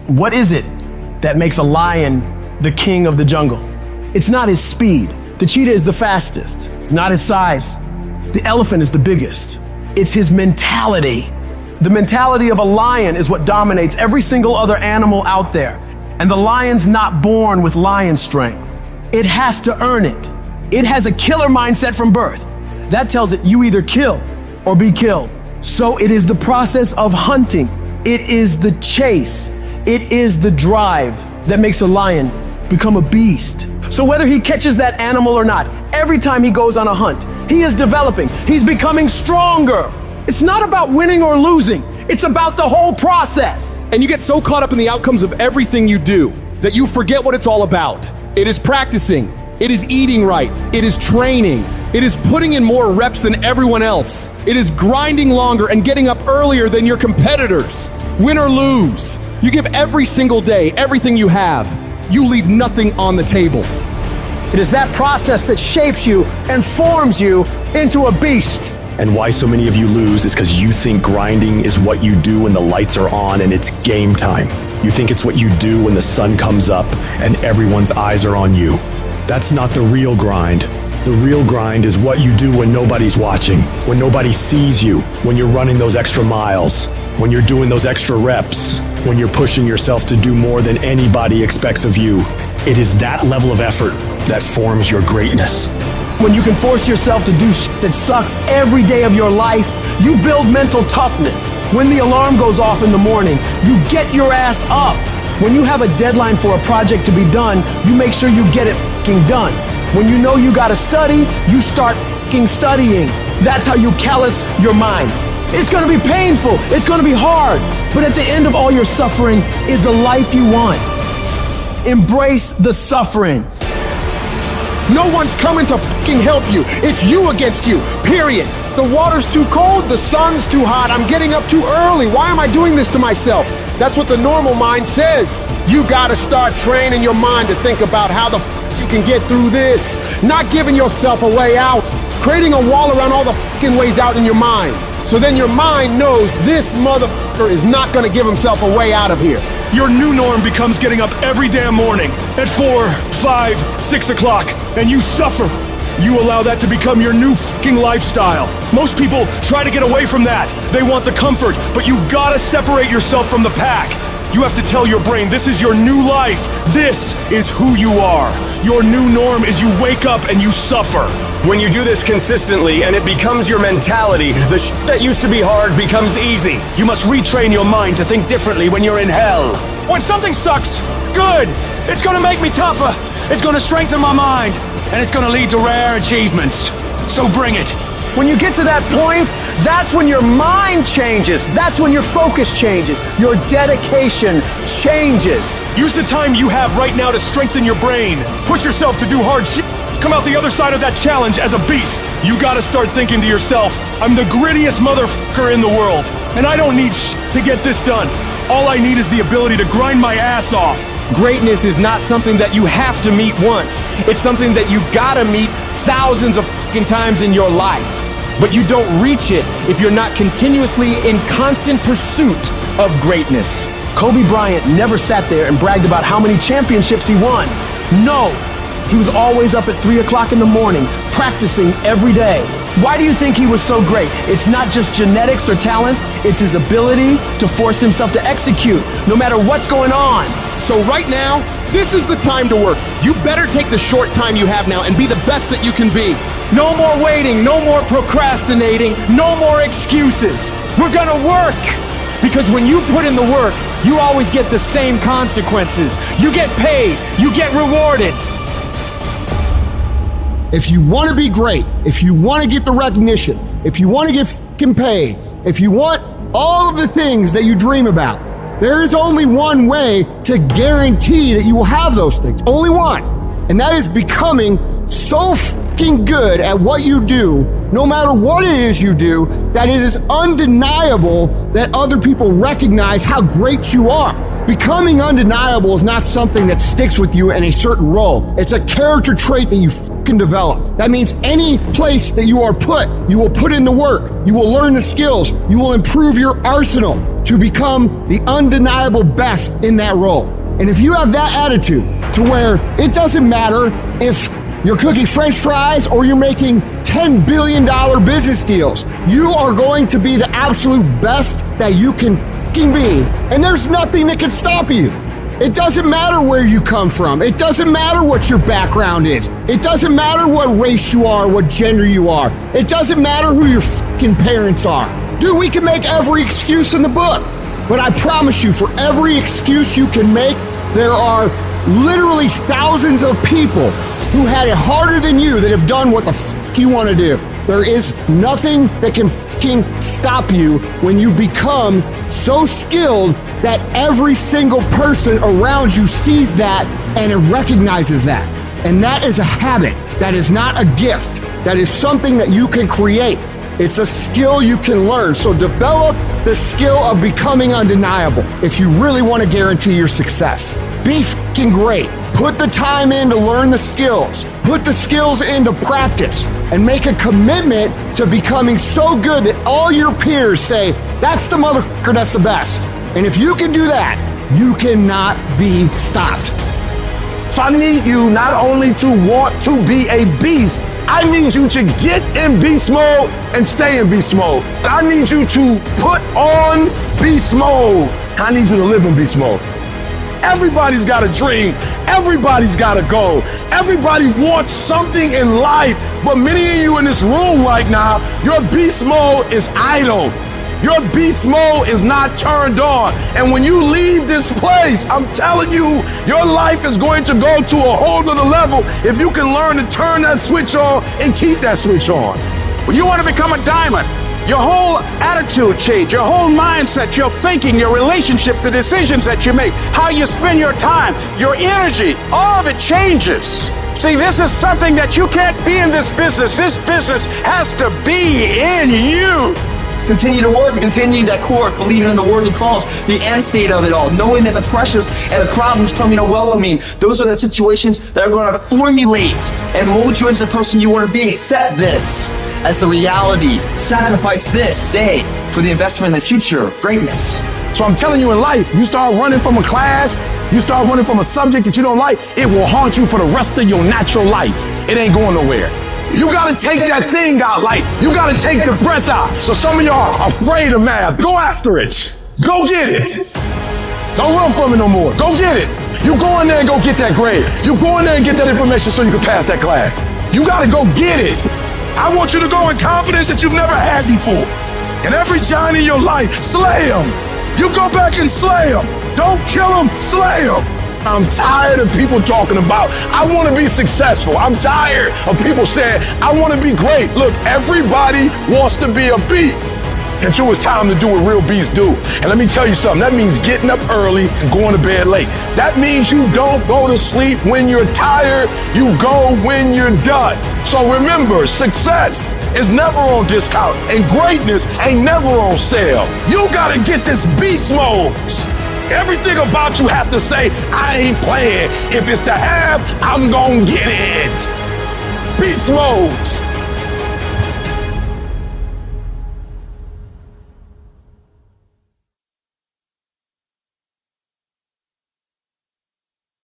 What is it that makes a lion the king of the jungle? It's not his speed. The cheetah is the fastest. It's not his size. The elephant is the biggest. It's his mentality. The mentality of a lion is what dominates every single other animal out there. And the lion's not born with lion strength. It has to earn it. It has a killer mindset from birth. That tells it you either kill or be killed. So it is the process of hunting. It is the chase. It is the drive that makes a lion become a beast. So whether he catches that animal or not, every time he goes on a hunt, he is developing. He's becoming stronger. It's not about winning or losing. It's about the whole process. And you get so caught up in the outcomes of everything you do that you forget what it's all about. It is practicing. It is eating right. It is training. It is putting in more reps than everyone else. It is grinding longer and getting up earlier than your competitors. Win or lose, you give every single day everything you have. You leave nothing on the table. It is that process that shapes you and forms you into a beast. And why so many of you lose is because you think grinding is what you do when the lights are on and it's game time. You think it's what you do when the sun comes up and everyone's eyes are on you. That's not the real grind. The real grind is what you do when nobody's watching, when nobody sees you, when you're running those extra miles, when you're doing those extra reps, when you're pushing yourself to do more than anybody expects of you. It is that level of effort that forms your greatness. When you can force yourself to do shit that sucks every day of your life, you build mental toughness. When the alarm goes off in the morning, you get your ass up. When you have a deadline for a project to be done, you make sure you get it fucking done. When you know you gotta study, you start fucking studying. That's how you callous your mind. It's gonna be painful, it's gonna be hard, but at the end of all your suffering is the life you want. Embrace the suffering. No one's coming to fucking help you. It's you against you, period. The water's too cold, the sun's too hot, I'm getting up too early. Why am I doing this to myself? That's what the normal mind says. You gotta start training your mind to think about how the you can get through this. Not giving yourself a way out. Creating a wall around all the fucking ways out in your mind. So then your mind knows this motherfucker is not gonna give himself a way out of here. Your new norm becomes getting up every damn morning at 4, 5, 6 o'clock, and you suffer. You allow that to become your new fucking lifestyle. Most people try to get away from that. They want the comfort, but you gotta separate yourself from the pack. You have to tell your brain, this is your new life. This is who you are. Your new norm is you wake up and you suffer. When you do this consistently and it becomes your mentality, the shit that used to be hard becomes easy. You must retrain your mind to think differently when you're in hell. When something sucks, good. It's gonna make me tougher. It's gonna strengthen my mind. And it's gonna lead to rare achievements. So bring it. When you get to that point, that's when your mind changes. That's when your focus changes. Your dedication changes. Use the time you have right now to strengthen your brain. Push yourself to do hard shit. Come out the other side of that challenge as a beast. You gotta start thinking to yourself, I'm the grittiest motherfucker in the world, and I don't need shit to get this done. All I need is the ability to grind my ass off. Greatness is not something that you have to meet once. It's something that you gotta meet thousands of fucking times in your life. But you don't reach it if you're not continuously in constant pursuit of greatness. Kobe Bryant never sat there and bragged about how many championships he won. No, he was always up at 3 o'clock in the morning, practicing every day. Why do you think he was so great? It's not just genetics or talent, it's his ability to force himself to execute, no matter what's going on. So right now, this is the time to work. You better take the short time you have now and be the best that you can be. No more waiting, no more procrastinating, no more excuses. We're gonna work. Because when you put in the work, you always get the same consequences. You get paid, you get rewarded. If you want to be great, if you want to get the recognition, if you want to get fucking paid, if you want all of the things that you dream about, there is only one way to guarantee that you will have those things. Only one. And that is becoming so fucking good at what you do, no matter what it is you do, that it is undeniable that other people recognize how great you are. Becoming undeniable is not something that sticks with you in a certain role. It's a character trait that you fucking develop. That means any place that you are put, you will put in the work, you will learn the skills, you will improve your arsenal. to become the undeniable best in that role. And if you have that attitude to where it doesn't matter if you're cooking French fries or you're making $10 billion business deals, you are going to be the absolute best that you can fucking be. And there's nothing that can stop you. It doesn't matter where you come from. It doesn't matter what your background is. It doesn't matter what race you are, what gender you are. It doesn't matter who your fucking parents are. Dude, we can make every excuse in the book. But I promise you, for every excuse you can make, there are literally thousands of people who had it harder than you that have done what the fuck you want to do. There is nothing that can fucking stop you when you become so skilled that every single person around you sees that and it recognizes that. And that is a habit. That is not a gift. That is something that you can create. It's a skill you can learn. So develop the skill of becoming undeniable if you really want to guarantee your success. Be fucking great. Put the time in to learn the skills. Put the skills into practice and make a commitment to becoming so good that all your peers say, that's the motherfucker that's the best. And if you can do that, you cannot be stopped. So I need you not only to want to be a beast, I need you to get in beast mode and stay in beast mode. I need you to put on beast mode. I need you to live in beast mode. Everybody's got a dream. Everybody's got a goal. Everybody wants something in life. But many of you in this room right now, your beast mode is idle. Your beast mode is not turned on. And when you leave this place, I'm telling you, your life is going to go to a whole other level if you can learn to turn that switch on and keep that switch on. When you want to become a diamond, your whole attitude change, your whole mindset, your thinking, your relationship, the decisions that you make, how you spend your time, your energy, all of it changes. See, this is something that you can't be in this business. This business has to be in you. Continue to work, continue that course, believing in the worthy cause, the end state of it all, knowing that the pressures and the problems coming overwhelming, those are the situations that are going to formulate and mold you into the person you want to be. Accept this as the reality. Sacrifice this, stay for the investment in the future of greatness. So I'm telling you, in life, you start running from a class, you start running from a subject that you don't like, it will haunt you for the rest of your natural life. It ain't going nowhere. You gotta take that thing out, like, you gotta take the breath out. So some of y'all are afraid of math. Go after it. Go get it. Don't run from it no more. Go get it. You go in there and go get that grade. You go in there and get that information so you can pass that class. You gotta go get it. I want you to go in confidence that you've never had before. And every giant in your life, slay him. You go back and slay him. Don't kill him, slay him. I'm tired of people talking about, I want to be successful. I'm tired of people saying, I want to be great. Look, everybody wants to be a beast until it's time to do what real beasts do. And let me tell you something, that means getting up early and going to bed late. That means you don't go to sleep when you're tired, you go when you're done. So remember, success is never on discount and greatness ain't never on sale. You gotta get this beast mode. Everything about you has to say, I ain't playing. If it's to have, I'm gonna get it. Beast mode.